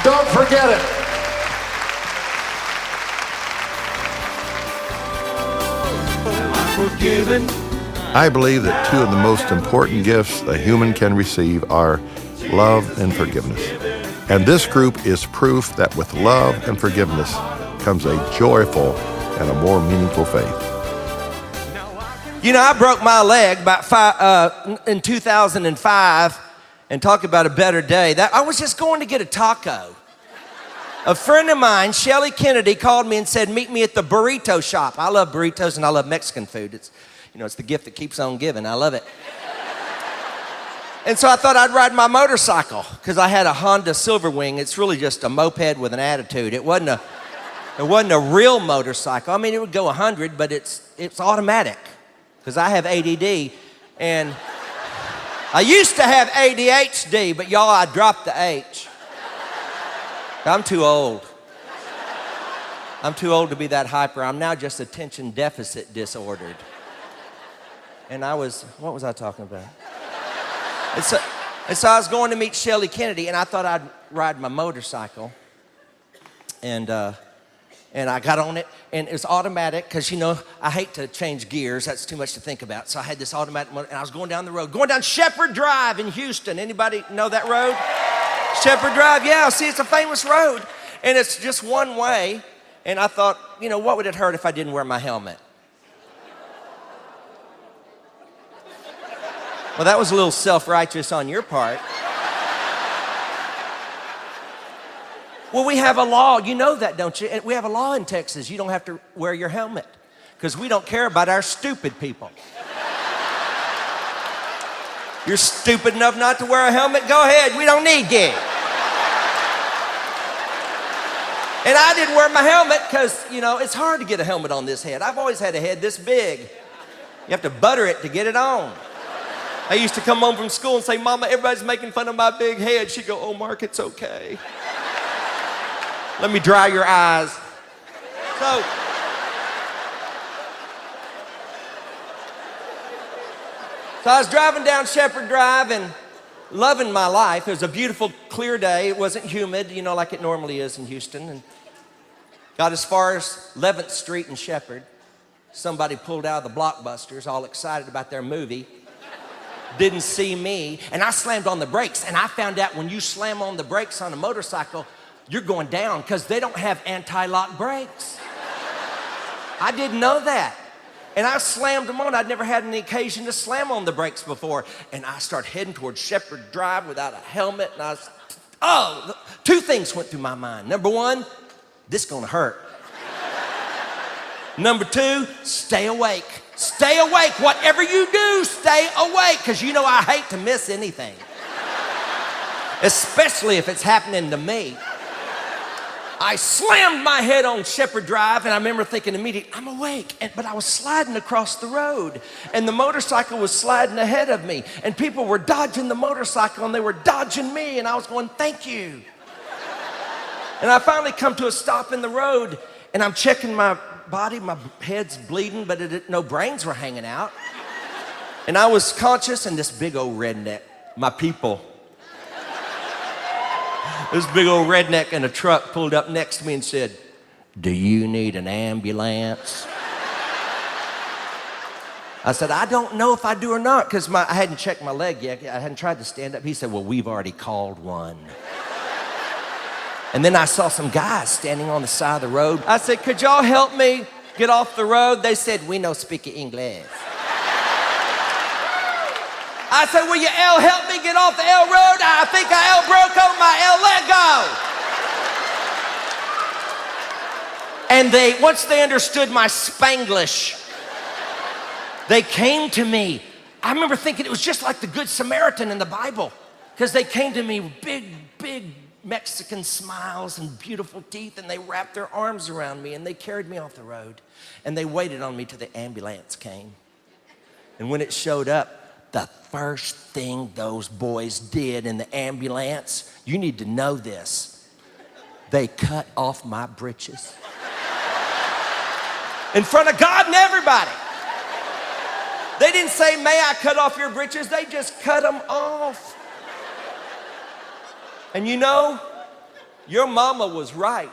Don't forget it. Forgiven. I believe that two of the most important gifts a human can receive are love and forgiveness. And this group is proof that with love and forgiveness comes a joyful and a more meaningful faith. You know, I broke my leg in 2005, and talk about a better day. I was just going to get a taco. A friend of mine, Shelly Kennedy, called me and said, meet me at the burrito shop. I love burritos and I love Mexican food. It's the gift that keeps on giving. I love it. And so I thought I'd ride my motorcycle because I had a Honda Silverwing. It's really just a moped with an attitude. It wasn't a real motorcycle. I mean, it would go 100, but it's automatic because I have ADD. And I used to have ADHD, but y'all, I dropped the H. I'm too old. I'm too old to be that hyper. I'm now just attention deficit disordered. And what was I talking about? And so I was going to meet Shelly Kennedy, and I thought I'd ride my motorcycle. And I got on it, and it was automatic, because, I hate to change gears. That's too much to think about. So I had this automatic motor, and I was going down the road, going down Shepherd Drive in Houston. Anybody know that road? Shepherd Drive, yeah, see, it's a famous road. And it's just one way. And I thought, what would it hurt if I didn't wear my helmet? Well, that was a little self-righteous on your part. Well, we have a law. You know that, don't you? We have a law in Texas. You don't have to wear your helmet because we don't care about our stupid people. You're stupid enough not to wear a helmet? Go ahead. We don't need you. And I didn't wear my helmet because, it's hard to get a helmet on this head. I've always had a head this big. You have to butter it to get it on. I used to come home from school and say, Mama, everybody's making fun of my big head. She'd go, oh, Mark, it's okay. Let me dry your eyes. So I was driving down Shepherd Drive and loving my life. It was a beautiful, clear day. It wasn't humid, like it normally is in Houston. And got as far as 11th Street in Shepherd. Somebody pulled out of the Blockbusters, all excited about their movie. Didn't see me, and I slammed on the brakes. And I found out when you slam on the brakes on a motorcycle, you're going down because they don't have anti-lock brakes. I didn't know that. And I slammed them on. I'd never had any occasion to slam on the brakes before. And I start heading towards Shepherd Drive without a helmet. And two things went through my mind. Number one, this is gonna hurt. Number two, stay awake. Stay awake. Whatever you do, stay awake. Because I hate to miss anything. Especially if it's happening to me. I slammed my head on Shepherd Drive, and I remember thinking immediately, I'm awake. But I was sliding across the road, and the motorcycle was sliding ahead of me, and people were dodging the motorcycle, and they were dodging me, and I was going, thank you. And I finally come to a stop in the road, and I'm checking my body. My head's bleeding, but no brains were hanging out. And I was conscious, and this big old redneck, my people, this big old redneck in a truck pulled up next to me and said, do you need an ambulance? I said, I don't know if I do or not, because I hadn't checked my leg yet. I hadn't tried to stand up. He said, well, we've already called one. And then I saw some guys standing on the side of the road. I said, could y'all help me get off the road? They said, we no speak English. I said, will you help me get off the L road? I think I broke on my L leg go. And once they understood my Spanglish, they came to me. I remember thinking it was just like the Good Samaritan in the Bible, because they came to me with big, big Mexican smiles and beautiful teeth, and they wrapped their arms around me, and they carried me off the road, and they waited on me till the ambulance came. And when it showed up, the first thing those boys did in the ambulance, you need to know this, they cut off my britches. In front of God and everybody. They didn't say, may I cut off your britches? They just cut them off. And Your mama was right.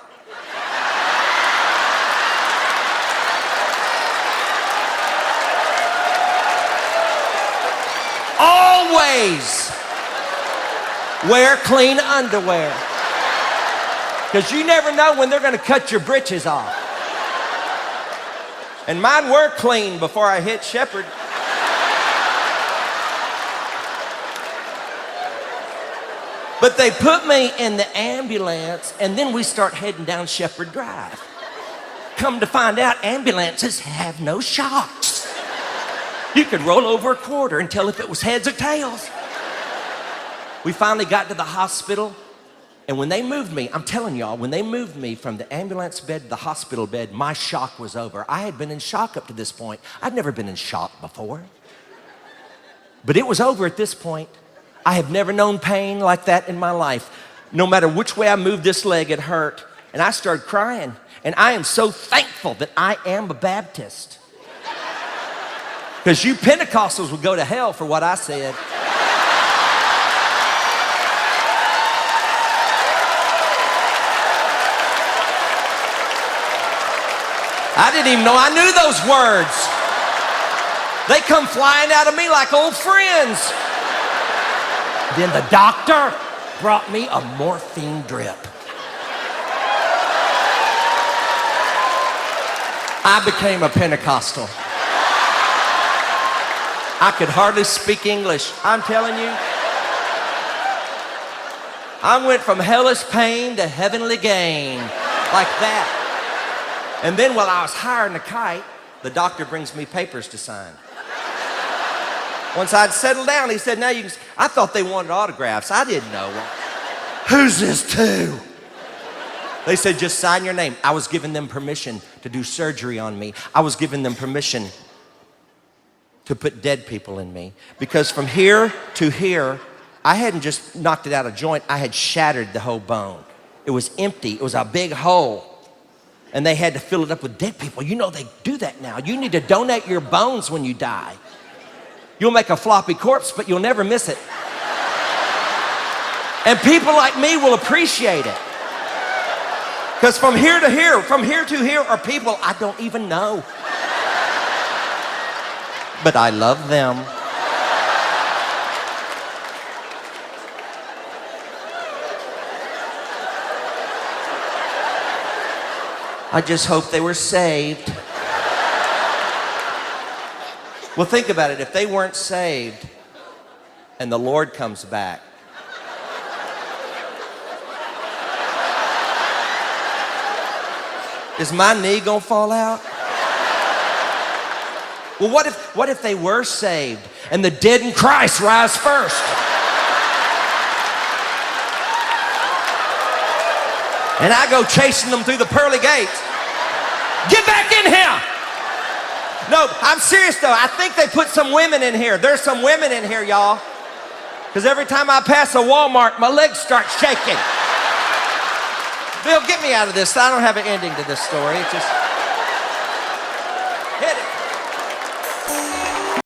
Always wear clean underwear. Because you never know when they're going to cut your britches off. And mine were clean before I hit Shepherd. But they put me in the ambulance, and then we start heading down Shepherd Drive. Come to find out, ambulances have no shocks. You could roll over a quarter and tell if it was heads or tails. We finally got to the hospital, and when they moved me, I'm telling y'all, when they moved me from the ambulance bed to the hospital bed, my shock was over. I had been in shock up to this point. I'd never been in shock before. But it was over at this point. I have never known pain like that in my life. No matter which way I moved this leg, it hurt. And I started crying. And I am so thankful that I am a Baptist. Because you Pentecostals would go to hell for what I said. I didn't even know I knew those words. They come flying out of me like old friends. Then the doctor brought me a morphine drip. I became a Pentecostal. I could hardly speak English. I'm telling you. I went from hellish pain to heavenly gain. Like that. And then while I was hiring a kite, the doctor brings me papers to sign. Once I'd settled down, he said, now you can... I thought they wanted autographs. I didn't know. Who's this to? They said, just sign your name. I was giving them permission to do surgery on me. I was giving them permission to put dead people in me. Because from here to here, I hadn't just knocked it out of joint, I had shattered the whole bone. It was empty, it was a big hole. And they had to fill it up with dead people. You know they do that now. You need to donate your bones when you die. You'll make a floppy corpse, but you'll never miss it. And people like me will appreciate it. Because from here to here are people I don't even know. But I love them. I just hope they were saved. Well, think about it. If they weren't saved and the Lord comes back, is my knee gonna fall out? Well, what if they were saved and the dead in Christ rise first? And I go chasing them through the pearly gates. Get back in here! No, I'm serious though. I think they put some women in here. There's some women in here, y'all. Because every time I pass a Walmart, my legs start shaking. Bill, get me out of this. I don't have an ending to this story. It's just...